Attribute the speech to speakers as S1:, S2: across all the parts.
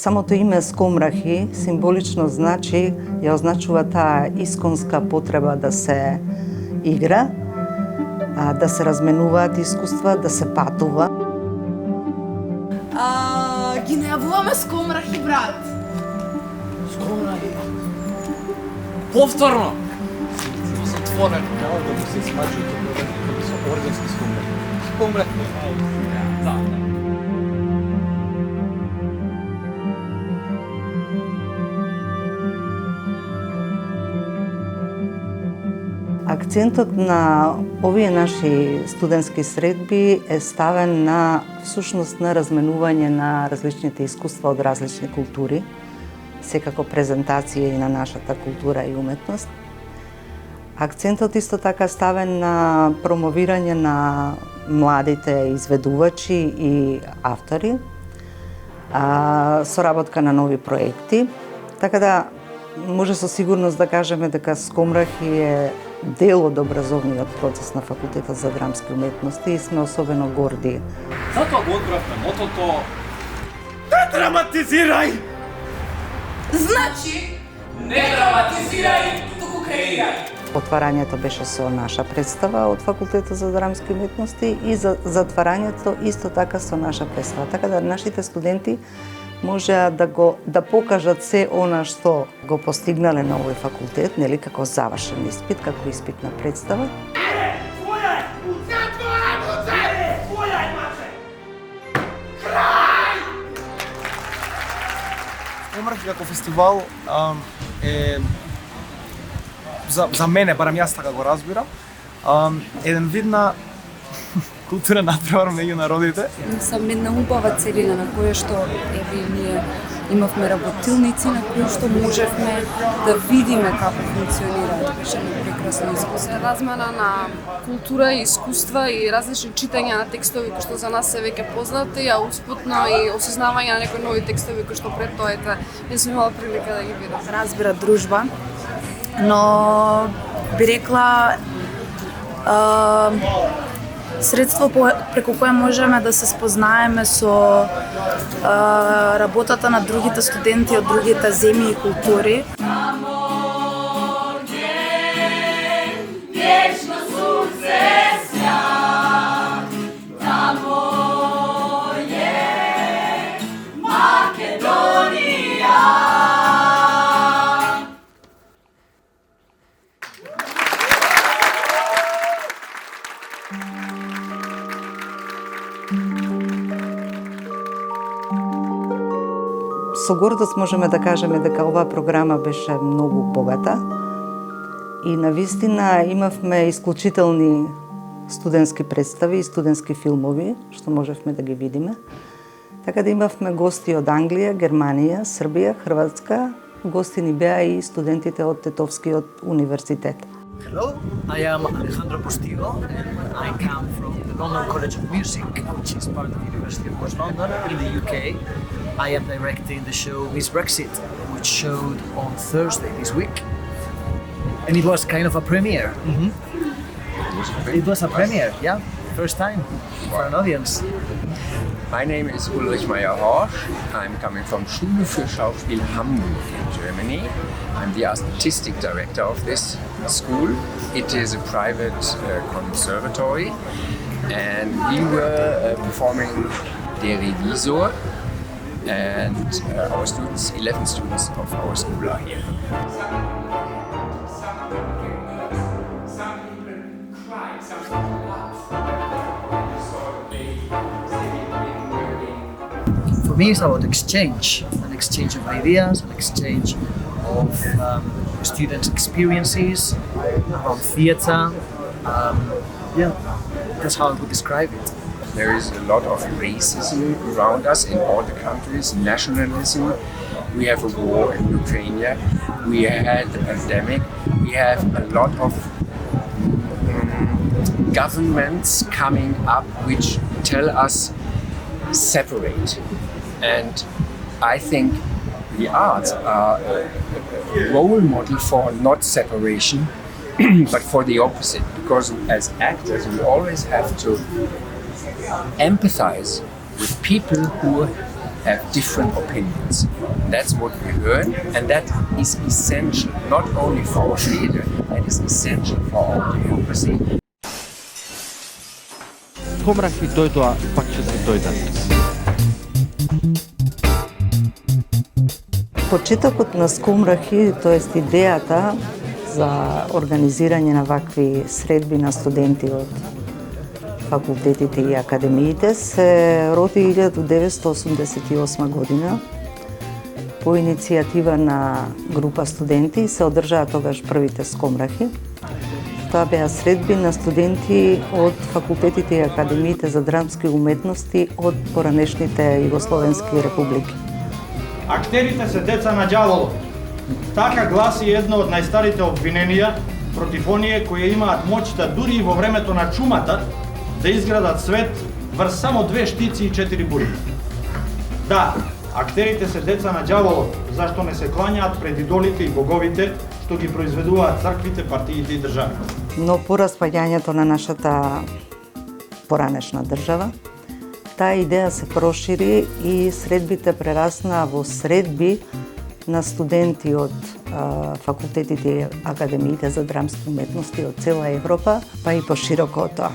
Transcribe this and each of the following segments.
S1: Самото име Скомрахи символично значи, ја означува таа исконска потреба да се игра, да се разменуваат искуства, да се патува.
S2: Ги најавуваме Скомрахи, брат.
S3: Скомрахи. Повторно. Затворен. Няма да му се смачат како со органски скомрахи. Скомрахи. Да.
S1: Акцентот на овие наши студентски средби е ставен на всушност на разменување на различните искуства од различни култури, секако презентација и на нашата култура и уметност. Акцентот исто така ставен на промовирање на младите изведувачи и автори, соработка на нови проекти, така да може со сигурност да кажеме дека Скомрахи е дел од образовниот процес на Факултетот за драмски уметности и сме особено горди.
S3: Затоа го одбравме мотото не драматизирај!
S2: Значи, не драматизирај, туку креирај.
S1: Отварањето беше со наша представа од Факултетот за драмски уметности и за затварањето исто така со наша представа. Така да нашите студенти можеа да покажат се она што го постигнале на овој факултет, нели, како завршен испит, како испит на представа.
S4: Скомрахи како фестивал е за мене, барем јас така го разбирам, еден вид на културен надпревар меѓу народите.
S5: Сам една убава целина на која што ние имавме работилници на кои што можевме да видиме како функционира. Беше прекрасно искуство.
S2: Размена на култура и искуства и различни читања на текстови кои што за нас се веќе познати, а успутно и осознавање на некои нови текстови кои што пред тоа не сум имала прилика да ги видам.
S6: Разбира дружба, но би рекла средство преку кое можеме да се спознаеме со работата на другите студенти од другите земји и култури.
S1: Со гордост можеме да кажеме дека оваа програма беше многу богата и навистина имавме исклучителни студентски представи и студентски филмови, што можевме да ги видиме. Така да имавме гости од Англија, Германија, Србија, Хрватска, гости ни беа и студентите од Тетовскиот универзитет.
S7: Hello, I am Alejandro Postigo and I come from the London College of Music, which is part of the University of West London in the UK. I am directing the show Miss Brexit, which showed on Thursday this week. And it was kind of a premiere. It was a premiere, yeah, first time for an audience.
S8: My name is Ulrich Meyer-Horsch. I'm coming from Schule für Schauspiel Hamburg in Germany. I'm the artistic director of this school. It is a private conservatory, and we were performing Der Revisor, and our students, 11 students of our school are here.
S7: For me, it's about exchange, an exchange of ideas, an exchange of students' experiences around theatre. Yeah, that's how I would describe it.
S8: There is a lot of racism around us in all the countries, nationalism. We have a war in Ukraine. We had the pandemic. We have a lot of governments coming up which tell us separate. And I think the arts are a role model for not separation, but for the opposite. Because as actors, we always have to empathize with people who have different opinions. That's what we learn, and that is essential not only for Schwede, that is essential for our democracy.
S3: Скомрахи дојдоа, пак ќе се дојдат.
S1: Почетокот на Скомрахи, тоест идејата за организирање на вакви средби на студенти од факултетите и академиите се роди 1988 година по иницијатива на група студенти и се одржаа тогаш првите Скомрахи. Тоа беа средби на студенти од факултетите и академиите за драмски уметности од поранешните југословенски републики.
S9: Актерите се деца на ѓаволот. Така гласи едно од најстарите обвиненија против оние кои имаат моќта дури и во времето на чумата да изградат свет врз само 2 штици и 4 бури. Да, актерите се деца на ѓаволот, зашто не се клањаат пред идолите и боговите што ги произведуваат црквите, партиите и државите.
S1: Но по распаѓањето на нашата поранешна држава, таа идеја се прошири и средбите прераснаа во средби на студенти од факултетите и академиите за драмски уметности од цела Европа, па и пошироко од тоа.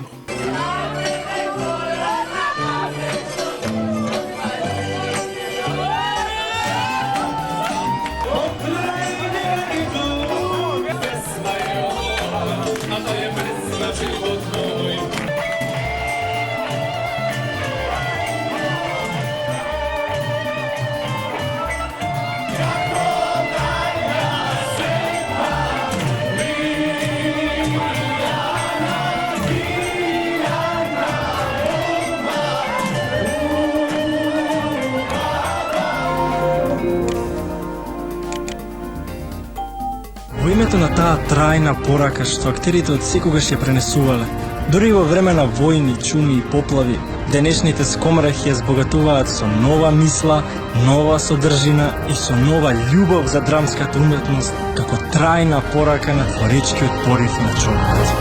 S10: Во името на таа трајна порака што актерите од секогаш ја пренесувале, дури во време на војни, чуми и поплави, денешните Скомрахи ја збогатуваат со нова мисла, нова содржина и со нова љубов за драмската уметност како трајна порака на творечкиот порив на човекот.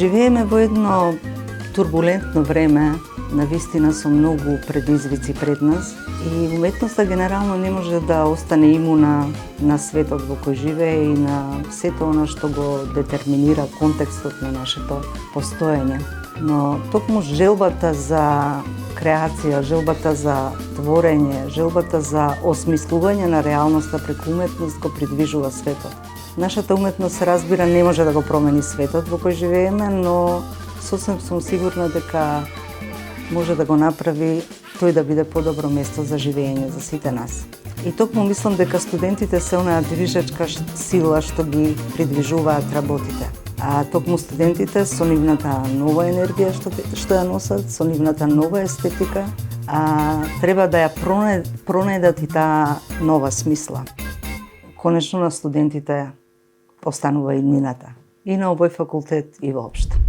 S1: Живееме во едно турбулентно време, навистина со многу предизвици пред нас и уметноста генерално не може да остане имуна на светот во кој живее и на сето она што го детерминира контекстот на нашето постоење. Но токму желбата за креација, желбата за творење, желбата за осмислување на реалноста преку уметност го придвижува светот. Нашата уметност, се разбира, не може да го промени светот во кој живееме, но сосем сум сигурна дека може да го направи тој да биде подобро место за живење за сите нас. И токму мислам дека студентите се онаа движечка сила што ги придвижуваат работите. А токму студентите со нивната нова енергија што ја носат, со нивната нова естетика, треба да ја пронедат и таа нова смисла. Конечно на студентите останува иднината и на овој факултет и воопшто.